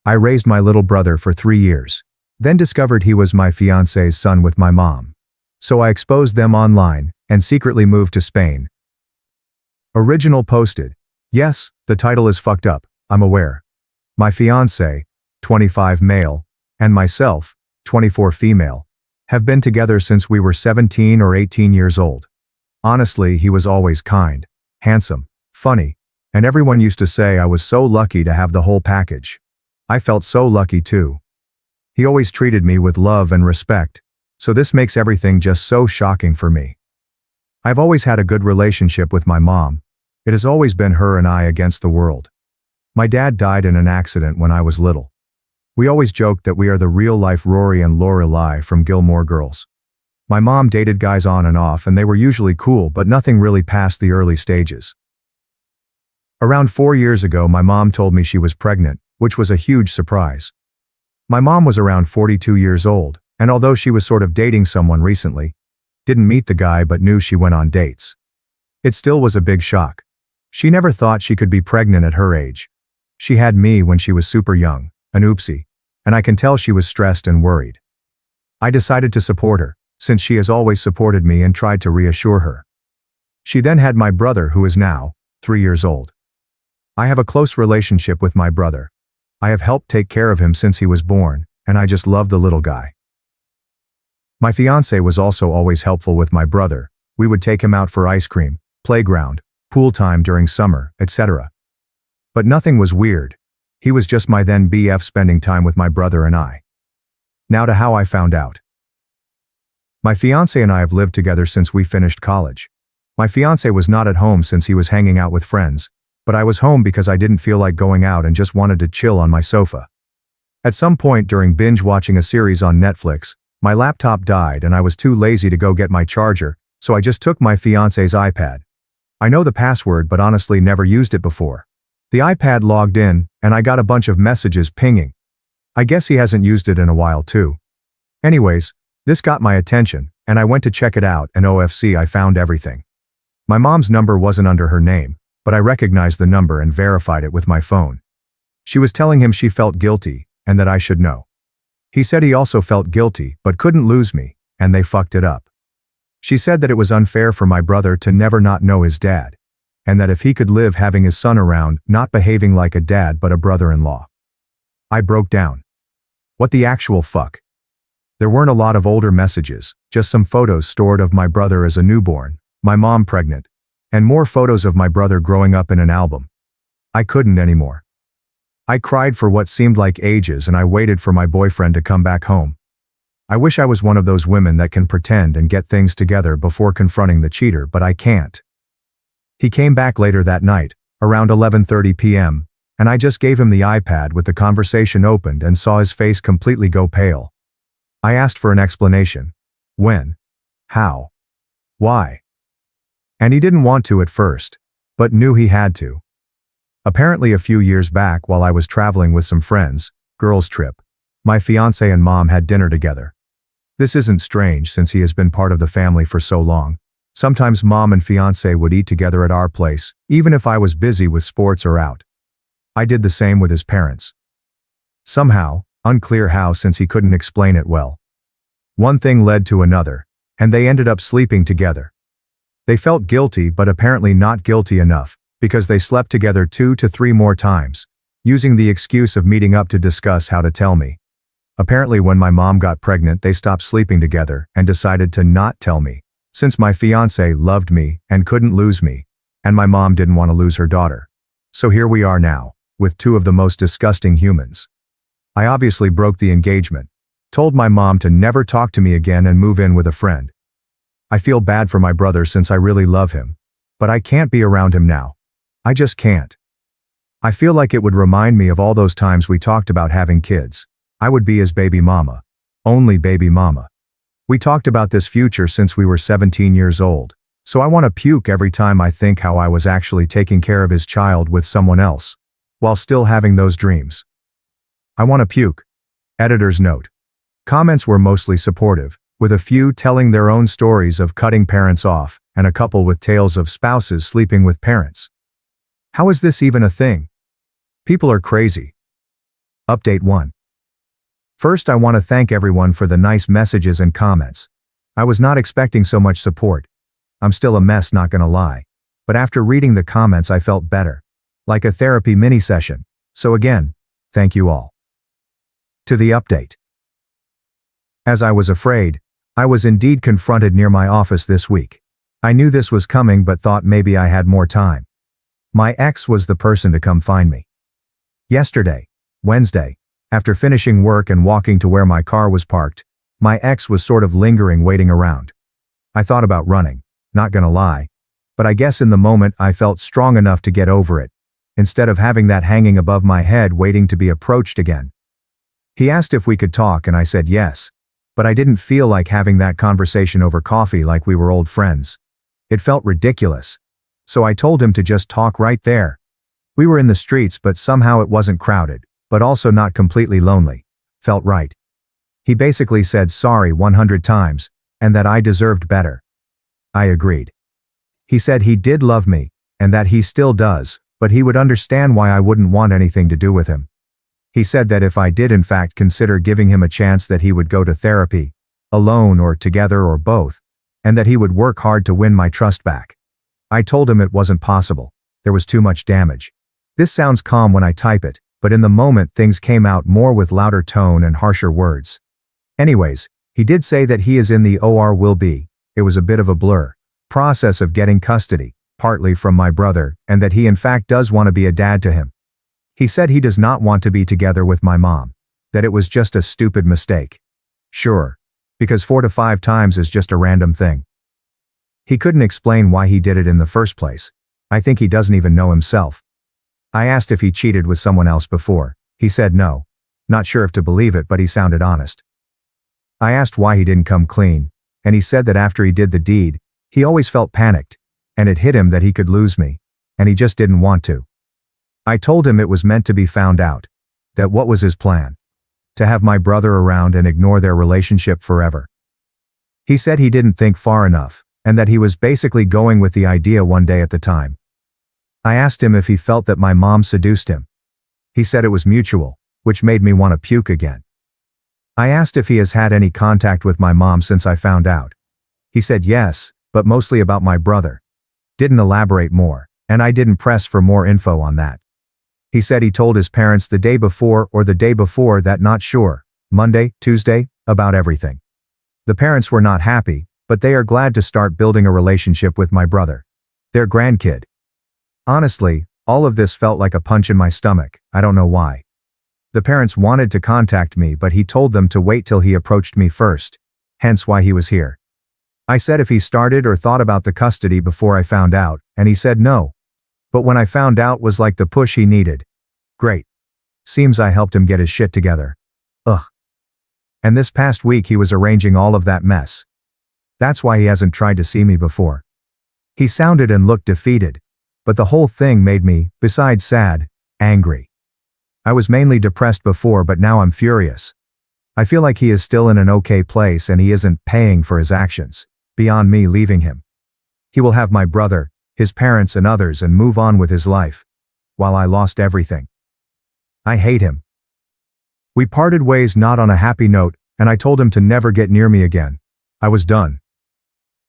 I raised my little brother for 3 years, then discovered he was my fiancé's son with my mom. So I exposed them online and secretly moved to Spain. Original posted. Yes, the title is fucked up, I'm aware. My fiancé, 25 male, and myself, 24 female, have been together since we were 17 or 18 years old. Honestly, he was always kind, handsome, funny, and everyone used to say I was so lucky to have the whole package. I felt so lucky too. He always treated me with love and respect, so this makes everything just so shocking for me. I've always had a good relationship with my mom. It has always been her and I against the world. My dad died in an accident when I was little. We always joked that we are the real-life Rory and Lorelai from Gilmore Girls. My mom dated guys on and off and they were usually cool, but nothing really past the early stages. Around 4 years ago, my mom told me she was pregnant, which was a huge surprise. My mom was around 42 years old, and although she was sort of dating someone recently, didn't meet the guy but knew she went on dates. It still was a big shock. She never thought she could be pregnant at her age. She had me when she was super young, an oopsie, and I can tell she was stressed and worried. I decided to support her, since she has always supported me, and tried to reassure her. She then had my brother, who is now 3 years old. I have a close relationship with my brother. I have helped take care of him since he was born, and I just love the little guy. My fiancé was also always helpful with my brother. We would take him out for ice cream, playground, pool time during summer, etc. But nothing was weird. He was just my then BF, spending time with my brother and I. Now to how I found out. My fiancé and I have lived together since we finished college. My fiancé was not at home since he was hanging out with friends, but I was home because I didn't feel like going out and just wanted to chill on my sofa. At some point during binge watching a series on Netflix, my laptop died and I was too lazy to go get my charger, so I just took my fiancé's iPad. I know the password but honestly never used it before. The iPad logged in, and I got a bunch of messages pinging. I guess he hasn't used it in a while too. Anyways, this got my attention, and I went to check it out, and OFC, I found everything. My mom's number wasn't under her name, but I recognized the number and verified it with my phone. She was telling him she felt guilty, and that I should know. He said he also felt guilty, but couldn't lose me, and they fucked it up. She said that it was unfair for my brother to never not know his dad, and that if he could live having his son around, not behaving like a dad but a brother-in-law. I broke down. What the actual fuck? There weren't a lot of older messages, just some photos stored of my brother as a newborn, my mom pregnant, and more photos of my brother growing up in an album. I couldn't anymore. I cried for what seemed like ages, and I waited for my boyfriend to come back home. I wish I was one of those women that can pretend and get things together before confronting the cheater, but I can't. He came back later that night, around 11:30 p.m., and I just gave him the iPad with the conversation opened and saw his face completely go pale. I asked for an explanation. When? How? Why? And he didn't want to at first, but knew he had to. Apparently a few years back, while I was traveling with some friends, girls' trip, my fiancé and mom had dinner together. This isn't strange since he has been part of the family for so long. Sometimes mom and fiancé would eat together at our place, even if I was busy with sports or out. I did the same with his parents. Somehow, unclear how since he couldn't explain it well, one thing led to another, and they ended up sleeping together. They felt guilty but apparently not guilty enough, because they slept together 2 to 3 more times, using the excuse of meeting up to discuss how to tell me. Apparently when my mom got pregnant they stopped sleeping together and decided to not tell me, since my fiancé loved me and couldn't lose me, and my mom didn't want to lose her daughter. So here we are now, with 2 of the most disgusting humans. I obviously broke the engagement, told my mom to never talk to me again and move in with a friend. I feel bad for my brother since I really love him, but I can't be around him now. I just can't. I feel like it would remind me of all those times we talked about having kids. I would be his baby mama. Only baby mama. We talked about this future since we were 17 years old, so I want to puke every time I think how I was actually taking care of his child with someone else, while still having those dreams. I want to puke. Editor's note. Comments were mostly supportive, with a few telling their own stories of cutting parents off, and a couple with tales of spouses sleeping with parents. How is this even a thing? People are crazy. Update 1. First, I want to thank everyone for the nice messages and comments. I was not expecting so much support. I'm still a mess, not gonna lie. But after reading the comments, I felt better. Like a therapy mini session. So again, thank you all. To the update. As I was afraid, I was indeed confronted near my office this week. I knew this was coming but thought maybe I had more time. My ex was the person to come find me. Yesterday, Wednesday, after finishing work and walking to where my car was parked, my ex was sort of lingering, waiting around. I thought about running, not gonna lie, but I guess in the moment I felt strong enough to get over it, instead of having that hanging above my head waiting to be approached again. He asked if we could talk and I said yes, but I didn't feel like having that conversation over coffee like we were old friends. It felt ridiculous. So I told him to just talk right there. We were in the streets, but somehow it wasn't crowded, but also not completely lonely. Felt right. He basically said sorry 100 times, and that I deserved better. I agreed. He said he did love me, and that he still does, but he would understand why I wouldn't want anything to do with him. He said that if I did in fact consider giving him a chance, that he would go to therapy, alone or together or both, and that he would work hard to win my trust back. I told him it wasn't possible. There was too much damage. This sounds calm when I type it, but in the moment things came out more with louder tone and harsher words. Anyways, he did say that he is in the OR will be, it was a bit of a blur, process of getting custody, partly from my brother, and that he in fact does want to be a dad to him. He said he does not want to be together with my mom, that it was just a stupid mistake. Sure, because 4 to 5 times is just a random thing. He couldn't explain why he did it in the first place. I think he doesn't even know himself. I asked if he cheated with someone else before. He said no. Not sure if to believe it, but he sounded honest. I asked why he didn't come clean, and he said that after he did the deed, he always felt panicked, and it hit him that he could lose me, and he just didn't want to. I told him it was meant to be found out, that what was his plan? To have my brother around and ignore their relationship forever. He said he didn't think far enough, and that he was basically going with the idea one day at the time. I asked him if he felt that my mom seduced him. He said it was mutual, which made me want to puke again. I asked if he has had any contact with my mom since I found out. He said yes, but mostly about my brother. Didn't elaborate more, and I didn't press for more info on that. He said he told his parents the day before or the day before that, not sure, Monday, Tuesday, about everything. The parents were not happy, but they are glad to start building a relationship with my brother. Their grandkid. Honestly, all of this felt like a punch in my stomach, I don't know why. The parents wanted to contact me, but he told them to wait till he approached me first, hence why he was here. I said if he started or thought about the custody before I found out, and he said no. But when I found out was like the push he needed. Great. Seems I helped him get his shit together. Ugh. And this past week he was arranging all of that mess. That's why he hasn't tried to see me before. He sounded and looked defeated, but the whole thing made me, besides sad, angry. I was mainly depressed before, but now I'm furious. I feel like he is still in an okay place and he isn't paying for his actions, beyond me leaving him. He will have my brother, his parents and others and move on with his life, while I lost everything. I hate him. We parted ways not on a happy note, and I told him to never get near me again. I was done.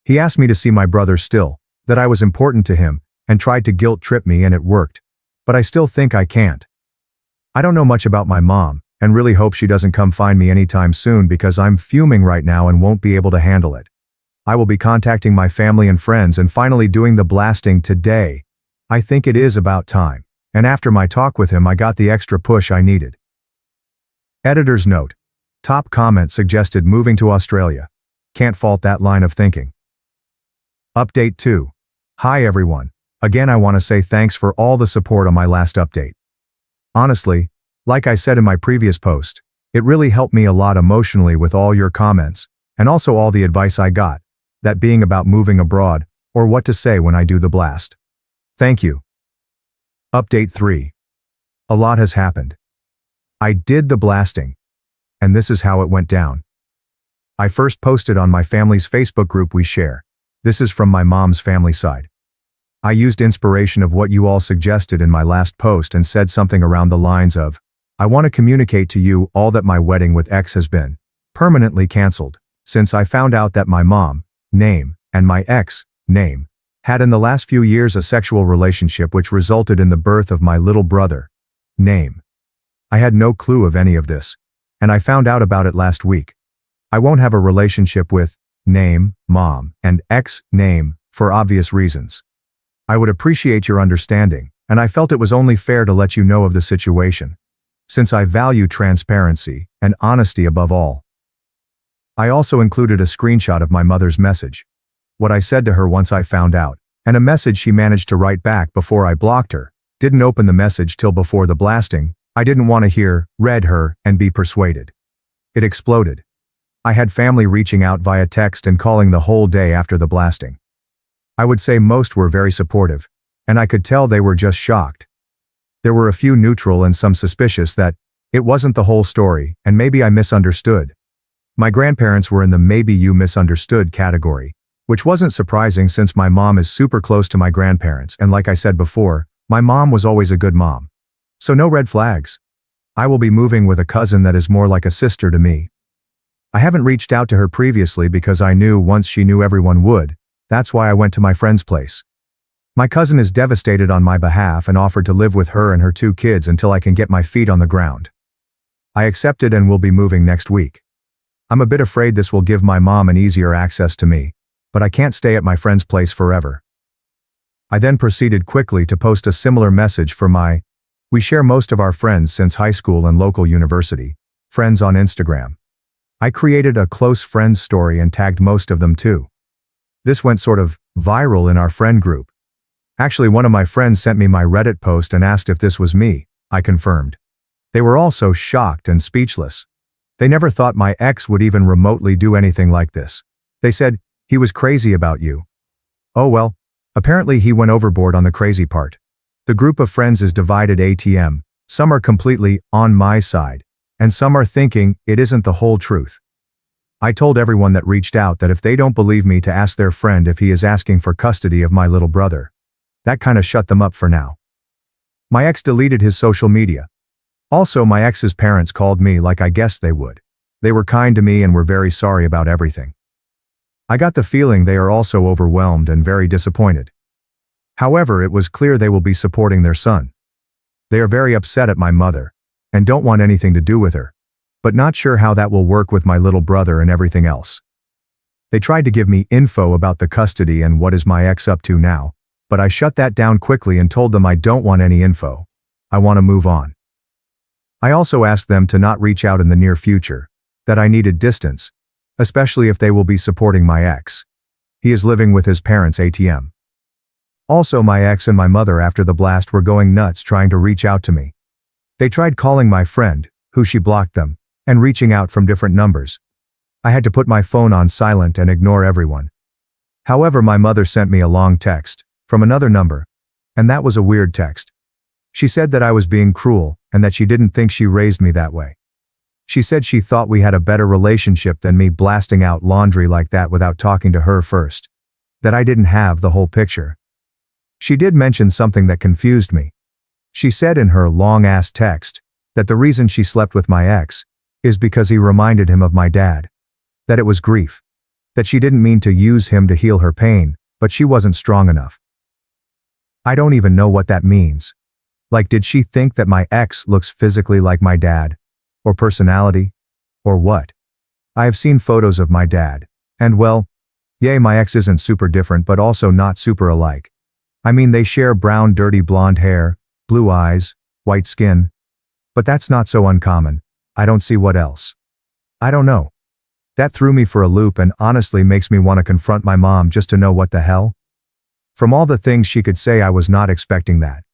He asked me to see my brother still, that I was important to him, and tried to guilt trip me, and it worked. But I still think I can't. I don't know much about my mom, and really hope she doesn't come find me anytime soon because I'm fuming right now and won't be able to handle it. I will be contacting my family and friends and finally doing the blasting today. I think it is about time, and after my talk with him I got the extra push I needed. Editor's note. Top comment suggested moving to Australia. Can't fault that line of thinking. Update 2. Hi everyone. Again, I want to say thanks for all the support on my last update. Honestly, like I said in my previous post, it really helped me a lot emotionally with all your comments, and also all the advice I got, that being about moving abroad, or what to say when I do the blast. Thank you. Update 3. A lot has happened. I did the blasting, and this is how it went down. I first posted on my family's Facebook group we share. This is from my mom's family side. I used inspiration of what you all suggested in my last post and said something around the lines of, I want to communicate to you all that my wedding with X has been permanently canceled, since I found out that my mom, name, and my ex, name, had in the last few years a sexual relationship which resulted in the birth of my little brother, name. I had no clue of any of this, and I found out about it last week. I won't have a relationship with name, mom, and ex, name, for obvious reasons. I would appreciate your understanding, and I felt it was only fair to let you know of the situation, since I value transparency and honesty above all. I also included a screenshot of my mother's message, what I said to her once I found out, and a message she managed to write back before I blocked her. Didn't open the message till before the blasting. I didn't want to hear, read her, and be persuaded. It exploded. I had family reaching out via text and calling the whole day after the blasting. I would say most were very supportive, and I could tell they were just shocked. There were a few neutral and some suspicious that it wasn't the whole story, and maybe I misunderstood. My grandparents were in the maybe you misunderstood category, which wasn't surprising since my mom is super close to my grandparents, and like I said before, my mom was always a good mom. So no red flags. I will be moving with a cousin that is more like a sister to me. I haven't reached out to her previously because I knew once she knew everyone would. That's why I went to my friend's place. My cousin is devastated on my behalf and offered to live with her and her 2 kids until I can get my feet on the ground. I accepted and will be moving next week. I'm a bit afraid this will give my mom an easier access to me, but I can't stay at my friend's place forever. I then proceeded quickly to post a similar message for we share most of our friends since high school and local university, friends on Instagram. I created a close friends story and tagged most of them too. This went sort of viral in our friend group. Actually, one of my friends sent me my Reddit post and asked if this was me. I confirmed. They were all so shocked and speechless. They never thought my ex would even remotely do anything like this. They said, he was crazy about you. Oh well, apparently he went overboard on the crazy part. The group of friends is divided ATM, some are completely on my side, and some are thinking it isn't the whole truth. I told everyone that reached out that if they don't believe me to ask their friend if he is asking for custody of my little brother. That kind of shut them up for now. My ex deleted his social media. Also, my ex's parents called me like I guessed they would. They were kind to me and were very sorry about everything. I got the feeling they are also overwhelmed and very disappointed. However, it was clear they will be supporting their son. They are very upset at my mother, and don't want anything to do with her, but not sure how that will work with my little brother and everything else. They tried to give me info about the custody and what is my ex up to now, but I shut that down quickly and told them I don't want any info. I want to move on. I also asked them to not reach out in the near future, that I needed distance, especially if they will be supporting my ex. He is living with his parents ATM. Also, my ex and my mother after the blast were going nuts trying to reach out to me. They tried calling my friend, who she blocked them, and reaching out from different numbers. I had to put my phone on silent and ignore everyone. However, my mother sent me a long text, from another number, and that was a weird text. She said that I was being cruel, and that she didn't think she raised me that way. She said she thought we had a better relationship than me blasting out laundry like that without talking to her first. That I didn't have the whole picture. She did mention something that confused me. She said in her long-ass text that the reason she slept with my ex is because he reminded him of my dad. That it was grief. That she didn't mean to use him to heal her pain, but she wasn't strong enough. I don't even know what that means. Like, did she think that my ex looks physically like my dad? Or personality? Or what? I have seen photos of my dad, and well, yay, my ex isn't super different but also not super alike. I mean, they share brown dirty blonde hair, blue eyes, white skin. But that's not so uncommon. I don't see what else. I don't know. That threw me for a loop and honestly makes me want to confront my mom just to know what the hell. From all the things she could say, I was not expecting that.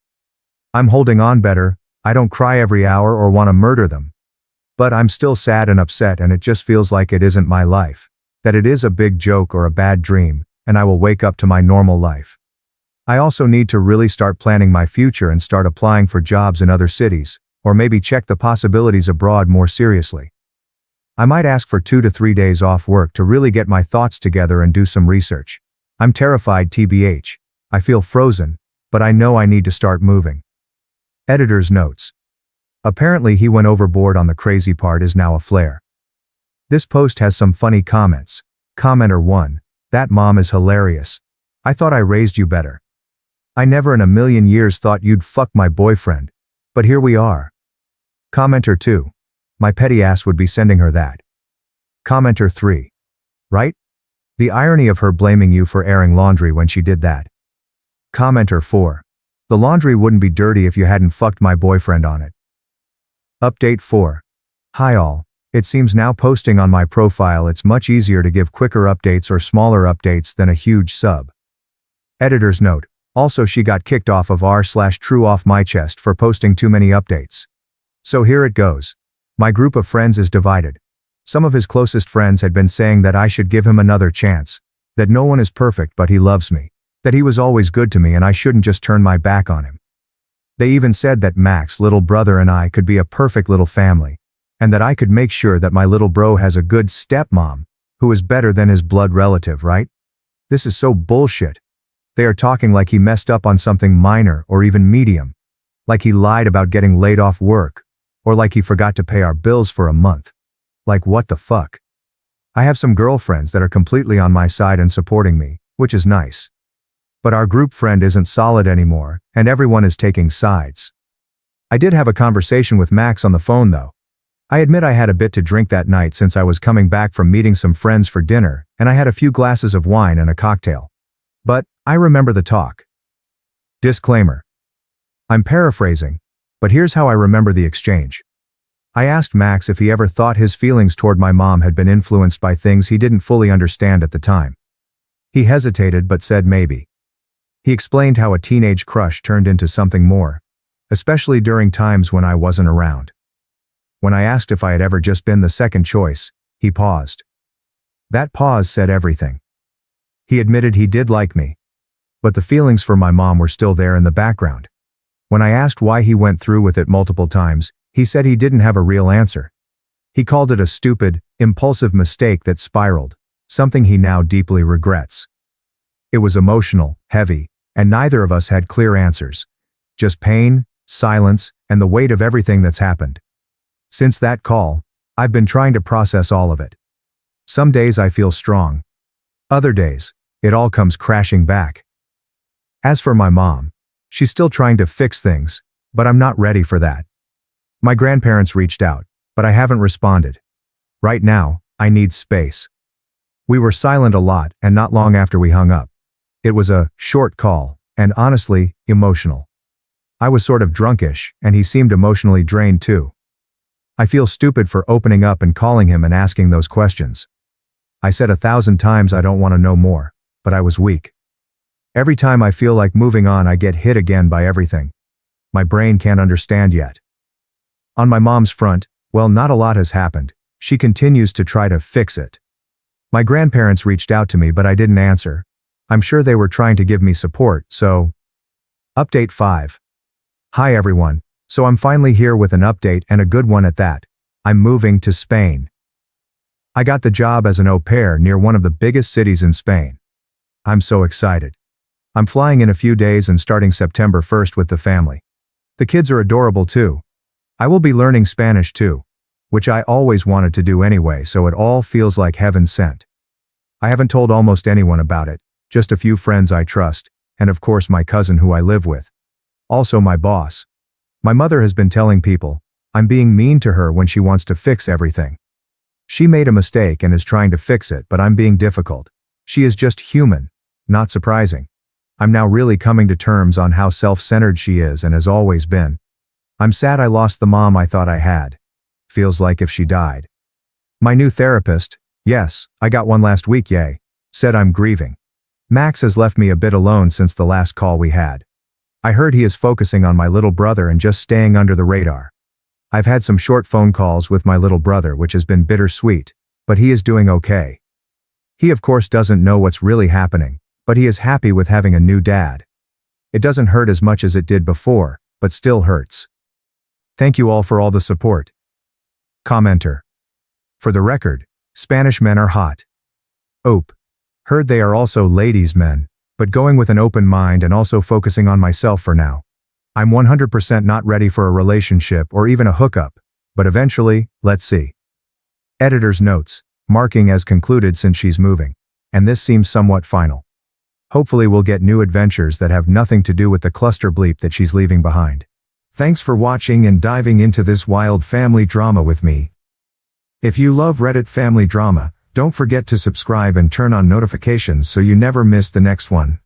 I'm holding on better, I don't cry every hour or want to murder them. But I'm still sad and upset, and it just feels like it isn't my life. That it is a big joke or a bad dream, and I will wake up to my normal life. I also need to really start planning my future and start applying for jobs in other cities, or maybe check the possibilities abroad more seriously. I might ask for 2 to 3 days off work to really get my thoughts together and do some research. I'm terrified TBH. I feel frozen, but I know I need to start moving. Editor's notes. Apparently he went overboard on the crazy part is now a flare. This post has some funny comments. Commenter 1. That mom is hilarious. I thought I raised you better. I never in a million years thought you'd fuck my boyfriend. But here we are. Commenter 2. My petty ass would be sending her that. Commenter 3. Right? The irony of her blaming you for airing laundry when she did that. Commenter 4. The laundry wouldn't be dirty if you hadn't fucked my boyfriend on it. Update 4. Hi all. It seems now posting on my profile it's much easier to give quicker updates or smaller updates than a huge sub. Editor's note. Also she got kicked off of r/true off my chest for posting too many updates. So here it goes. My group of friends is divided. Some of his closest friends had been saying that I should give him another chance, that no one is perfect but he loves me, that he was always good to me and I shouldn't just turn my back on him. They even said that Mac's little brother and I could be a perfect little family, and that I could make sure that my little bro has a good stepmom, who is better than his blood relative, right? This is so bullshit. They are talking like he messed up on something minor or even medium, like he lied about getting laid off work, or like he forgot to pay our bills for a month. Like what the fuck? I have some girlfriends that are completely on my side and supporting me, which is nice. But our group friend isn't solid anymore, and everyone is taking sides. I did have a conversation with Max on the phone though. I admit I had a bit to drink that night since I was coming back from meeting some friends for dinner, and I had a few glasses of wine and a cocktail. But I remember the talk. Disclaimer. I'm paraphrasing, but here's how I remember the exchange. I asked Max if he ever thought his feelings toward my mom had been influenced by things he didn't fully understand at the time. He hesitated but said maybe. He explained how a teenage crush turned into something more, especially during times when I wasn't around. When I asked if I had ever just been the second choice, he paused. That pause said everything. He admitted he did like me, but the feelings for my mom were still there in the background. When I asked why he went through with it multiple times, he said he didn't have a real answer. He called it a stupid, impulsive mistake that spiraled, something he now deeply regrets. It was emotional, heavy, and neither of us had clear answers. Just pain, silence, and the weight of everything that's happened. Since that call, I've been trying to process all of it. Some days I feel strong. Other days, it all comes crashing back. As for my mom, she's still trying to fix things, but I'm not ready for that. My grandparents reached out, but I haven't responded. Right now, I need space. We were silent a lot and not long after we hung up. It was a short call, and honestly, emotional. I was sort of drunkish, and he seemed emotionally drained too. I feel stupid for opening up and calling him and asking those questions. I said 1,000 times I don't want to know more, but I was weak. Every time I feel like moving on, I get hit again by everything. My brain can't understand yet. On my mom's front, well, not a lot has happened. She continues to try to fix it. My grandparents reached out to me, but I didn't answer. I'm sure they were trying to give me support, so. Update 5. Hi everyone. So I'm finally here with an update and a good one at that. I'm moving to Spain. I got the job as an au pair near one of the biggest cities in Spain. I'm so excited. I'm flying in a few days and starting September 1st with the family. The kids are adorable too. I will be learning Spanish too, which I always wanted to do anyway, so it all feels like heaven sent. I haven't told almost anyone about it, just a few friends I trust, and of course my cousin who I live with. Also my boss. My mother has been telling people, I'm being mean to her when she wants to fix everything. She made a mistake and is trying to fix it, but I'm being difficult. She is just human, not surprising. I'm now really coming to terms on how self-centered she is and has always been. I'm sad I lost the mom I thought I had. Feels like if she died. My new therapist, yes, I got one last week, yay, said I'm grieving. Max has left me a bit alone since the last call we had. I heard he is focusing on my little brother and just staying under the radar. I've had some short phone calls with my little brother, which has been bittersweet, but he is doing okay. He of course doesn't know what's really happening, but he is happy with having a new dad. It doesn't hurt as much as it did before, but still hurts. Thank you all for all the support. Commenter. For the record, Spanish men are hot. Ope. Heard they are also ladies' men, but going with an open mind and also focusing on myself for now. I'm 100% not ready for a relationship or even a hookup, but eventually, let's see. Editor's notes, marking as concluded since she's moving. And this seems somewhat final. Hopefully we'll get new adventures that have nothing to do with the cluster bleep that she's leaving behind. Thanks for watching and diving into this wild family drama with me. If you love Reddit family drama, don't forget to subscribe and turn on notifications so you never miss the next one.